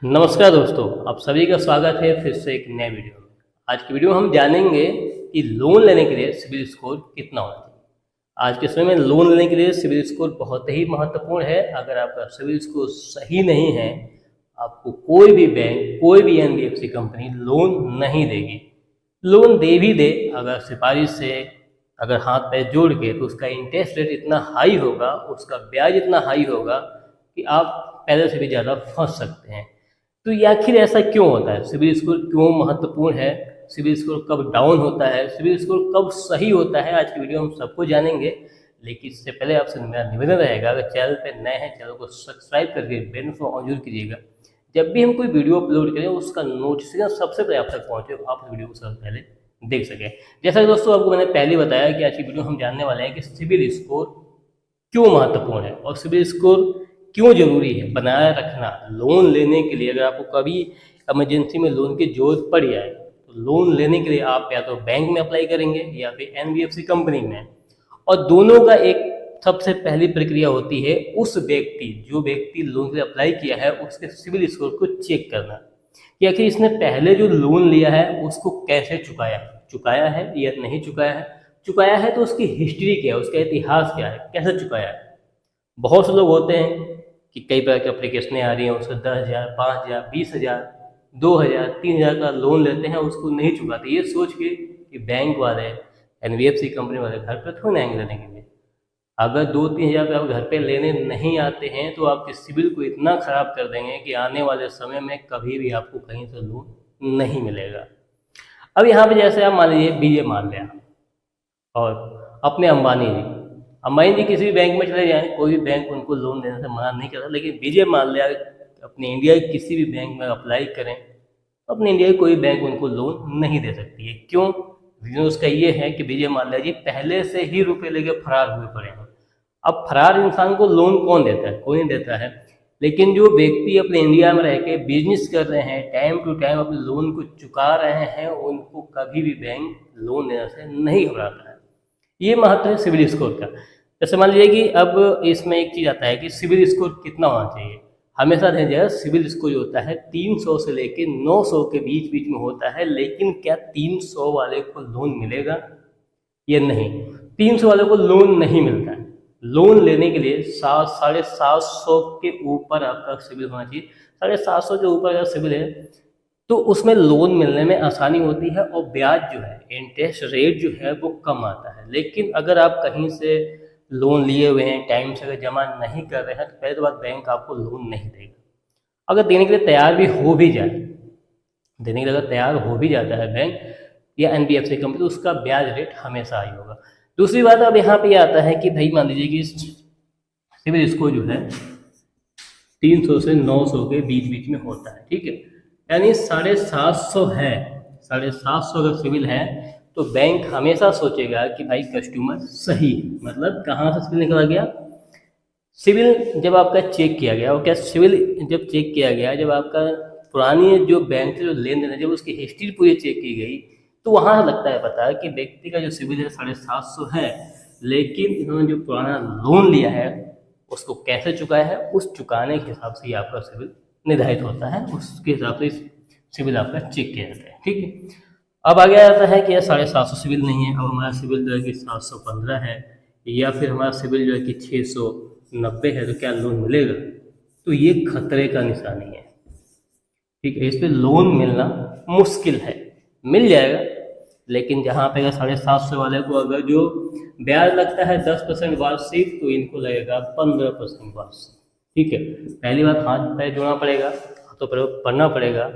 नमस्कार दोस्तों, आप सभी का स्वागत है फिर से एक नए वीडियो में। आज की वीडियो में हम जानेंगे कि लोन लेने के लिए सिबिल स्कोर कितना होना चाहिए। आज के समय में लोन लेने के लिए सिबिल स्कोर बहुत ही महत्वपूर्ण है। अगर आपका सिबिल स्कोर सही नहीं है, आपको कोई भी बैंक, कोई भी एनबीएफसी कंपनी लोन नहीं देगी। लोन दे भी दे, अगर सिफारिश से अगर हाथ पैर जोड़ के, तो उसका इंटरेस्ट रेट इतना हाई होगा, उसका ब्याज इतना हाई होगा कि आप पहले से भी ज़्यादा फंस सकते हैं। तो ये आखिर ऐसा क्यों होता है? सिबिल स्कोर क्यों महत्वपूर्ण है? सिबिल स्कोर कब डाउन होता है? सिबिल स्कोर कब सही होता है? आज की वीडियो हम सबको जानेंगे। लेकिन इससे पहले आपसे मेरा निवेदन रहेगा, अगर चैनल पे नए हैं चैनल को सब्सक्राइब करके बेल नोटिफिकेशन ऑन जरूर कीजिएगा। जब भी हम कोई वीडियो अपलोड करें उसका नोटिफिकेशन सबसे पहले आप तक पहुँचे, आप इस वीडियो को सबसे पहले देख सकें। जैसा कि दोस्तों आपको मैंने पहले बताया कि आज की वीडियो हम जानने वाले हैं कि सिबिल स्कोर क्यों महत्वपूर्ण है और सिबिल स्कोर क्यों जरूरी है बनाए रखना लोन लेने के लिए। अगर आपको कभी इमरजेंसी में लोन की जरूरत पड़ जाए तो लोन लेने के लिए आप या तो बैंक में अप्लाई करेंगे या फिर एनबीएफसी कंपनी में, और दोनों का एक सबसे पहली प्रक्रिया होती है उस जो व्यक्ति लोन के लिए अप्लाई किया है उसके सिबिल स्कोर को चेक करना कि आखिर इसने पहले जो लोन लिया है उसको कैसे चुकाया है या नहीं चुकाया है तो उसकी हिस्ट्री क्या है, उसका इतिहास क्या है, कैसे चुकाया है। बहुत से लोग होते हैं कि कई प्रकार की अप्लीकेशनें आ रही हैं, उसको 10,000, 5,000, 20,000, 2,000, 3,000 का लोन लेते हैं, उसको नहीं चुकाते, ये सोच के कि बैंक वाले, एनबीएफसी कंपनी वाले घर पर थोड़ी आएंगे लेने के लिए। अगर 2-3 हज़ार आप घर पे लेने नहीं आते हैं तो आपके सिबिल को इतना ख़राब कर देंगे कि आने वाले समय में कभी भी आपको कहीं से लोन नहीं मिलेगा। अब यहाँ पे जैसे आप मान लीजिए विजय माल्या और अपने अंबानी जी किसी भी बैंक में चले जाएं, कोई भी बैंक उनको लोन देने से मना नहीं करता, लेकिन विजय माल्या अपने इंडिया के किसी भी बैंक में अप्लाई करें तो अपने इंडिया की कोई बैंक उनको लोन नहीं दे सकती है। क्यों? रीजन उसका ये है कि विजय माल्या जी पहले से ही रुपए लेके फरार हुए पड़े हैं। अब फरार इंसान को लोन कौन देता है? कोई नहीं देता है। लेकिन जो व्यक्ति अपने इंडिया में रह के बिजनेस कर रहे हैं, टाइम टू टाइम अपने लोन को चुका रहे हैं, उनको कभी भी बैंक लोन देने से नहीं घबराता है। ये महत्व है सिबिल स्कोर का। जैसे मान लीजिए कि अब इसमें एक चीज़ आता है कि सिबिल स्कोर कितना होना चाहिए। हमेशा ध्यान दीजिएगा, सिबिल स्कोर जो होता है 300 से लेके 900 के बीच बीच में होता है। लेकिन क्या 300 वाले को लोन मिलेगा या नहीं? 300 वाले को लोन नहीं मिलता है। लोन लेने के लिए 750 के ऊपर आपका सिबिल होना चाहिए। 750 के ऊपर अगर सिबिल है तो उसमें लोन मिलने में आसानी होती है और ब्याज जो है, इंटरेस्ट रेट जो है वो कम आता है। लेकिन अगर आप कहीं से लोन लिए हुए हैं, टाइम से अगर जमा नहीं कर रहे हैं तो पहले तो बात बैंक आपको लोन नहीं देगा। अगर देने के लिए तैयार भी हो भी जाए, देने के लिए अगर तैयार हो भी जाता है बैंक या एनबीएफसी कंपनी, तो उसका ब्याज रेट हमेशा हाई होगा। दूसरी बात अब यहाँ पे आता है कि भाई मान लीजिए कि सिबिल स्कोर जो है 300 से 900 के बीच बीच में होता है, ठीक है, यानी 750 है। 750 अगर सिबिल है तो बैंक हमेशा सोचेगा कि भाई कस्टमर सही है। मतलब कहाँ से सिबिल निकला गया? सिबिल जब आपका चेक किया गया, और क्या सिबिल जब चेक किया गया, जब आपका पुरानी जो बैंक से जो लेन देन है, जब उसकी हिस्ट्री पूरी चेक की गई तो वहाँ लगता है पता कि व्यक्ति का जो सिबिल है 750 है, लेकिन इन्होंने जो पुराना लोन लिया है उसको कैसे चुकाया है, उस चुकाने के हिसाब से ही आपका सिबिल निर्धारित होता है, उसके हिसाब से सिबिल आपका चेक किया जाता है, ठीक है। अब आगे आता है कि 750 सिबिल नहीं है, अब हमारा सिबिल जो है कि 715 है, या फिर हमारा सिबिल जो है कि 690 है, तो क्या लोन मिलेगा? तो ये खतरे का निशानी है, ठीक है। इस पर लोन मिलना मुश्किल है। मिल जाएगा, लेकिन जहाँ पे 750 वाले को अगर जो ब्याज लगता है 10% वार्षिक, तो इनको लगेगा 15% वार्षिक, ठीक है। पहली बात, हाथ पैर जोड़ना पड़ेगा, हाथों पर पढ़ना पड़ेगा,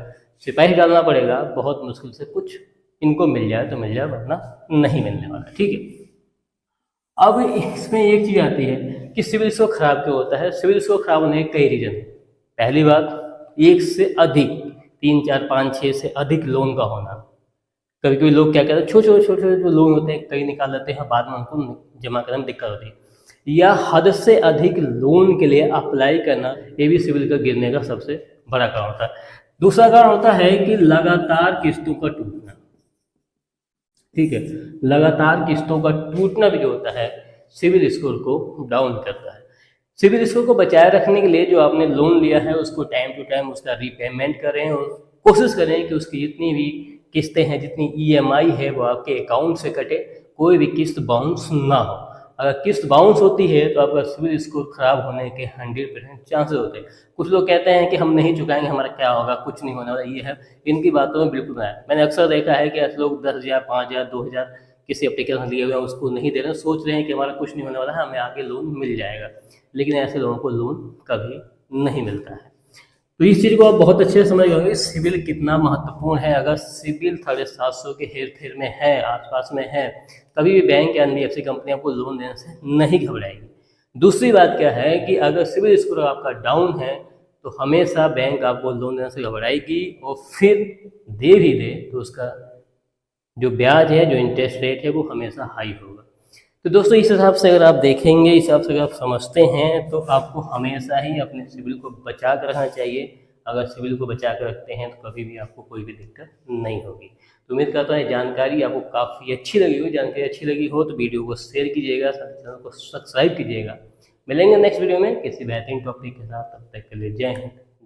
सिपाही डालना पड़ेगा, बहुत मुश्किल से कुछ इनको मिल जाए तो मिल जाए, वरना नहीं मिलने वाला, ठीक है। अब इसमें एक चीज़ आती है कि सिबिल स्कोर खराब क्यों होता है। सिबिल स्कोर खराब होने के कई रीजन है। पहली बात, एक से अधिक 3, 4, 5, 6 से अधिक लोन का होना। कभी कभी लोग क्या कहते हैं, छोटे जो लोन होते हैं कई निकाल लेते हैं, बाद में उनको जमा करने में दिक्कत होती है। या हद से अधिक लोन के लिए अप्लाई करना, ये भी सिबिल का गिरने का सबसे बड़ा कारण होता है। दूसरा कारण होता है कि लगातार किस्तों का टूटना, ठीक है। लगातार किस्तों का टूटना भी जो होता है सिबिल स्कोर को डाउन करता है। सिबिल स्कोर को बचाए रखने के लिए जो आपने लोन लिया है उसको टाइम टू टाइम उसका रीपेमेंट करें और कोशिश करें कि उसकी जितनी भी किस्तें हैं, जितनी ईएमआई है वो आपके अकाउंट से कटे, कोई भी किस्त बाउंस ना हो। अगर किस्त बाउंस होती है तो आपका सिबिल स्कोर खराब होने के 100% चांसेस होते हैं। कुछ लोग कहते हैं कि हम नहीं चुकाएंगे, हमारा क्या होगा, कुछ नहीं होने वाला, ये है, इनकी बातों में बिल्कुल ना है। मैंने अक्सर देखा है कि ऐसे लोग 10,000, 5,000, 2,000 किसी एप्लीकेशन लिए हुए हैं उसको नहीं दे रहे हैं, सोच रहे हैं कि हमारा कुछ नहीं होने वाला है, हमें आगे लोन मिल जाएगा, लेकिन ऐसे लोगों को लोन कभी नहीं मिलता है। तो इस चीज़ को आप बहुत अच्छे से समझ गए सिबिल कितना महत्वपूर्ण है। अगर सिबिल 750 के हेर फेर में है, आसपास में है, कभी भी बैंक या एनबीएफसी कंपनी आपको लोन देने से नहीं घबराएगी। दूसरी बात क्या है कि अगर सिबिल स्कोर आपका डाउन है तो हमेशा बैंक आपको लोन देने से घबराएगी, और फिर दे भी दे तो उसका जो ब्याज है, जो इंटरेस्ट रेट है, वो हमेशा हाई होगा। तो दोस्तों इस हिसाब से अगर आप देखेंगे, इस हिसाब से अगर आप समझते हैं तो आपको हमेशा ही अपने सिबिल को बचा कर रखना चाहिए। अगर सिबिल को बचा कर रखते हैं तो कभी भी आपको कोई भी दिक्कत नहीं होगी। तो उम्मीद करता हूँ जानकारी आपको काफ़ी अच्छी लगी हो। जानकारी अच्छी लगी हो तो वीडियो को शेयर कीजिएगा, साथ ही चैनल को सब्सक्राइब कीजिएगा। मिलेंगे नेक्स्ट वीडियो में किसी बेहतरीन टॉपिक के साथ, तब तक के लिए जय हिंद।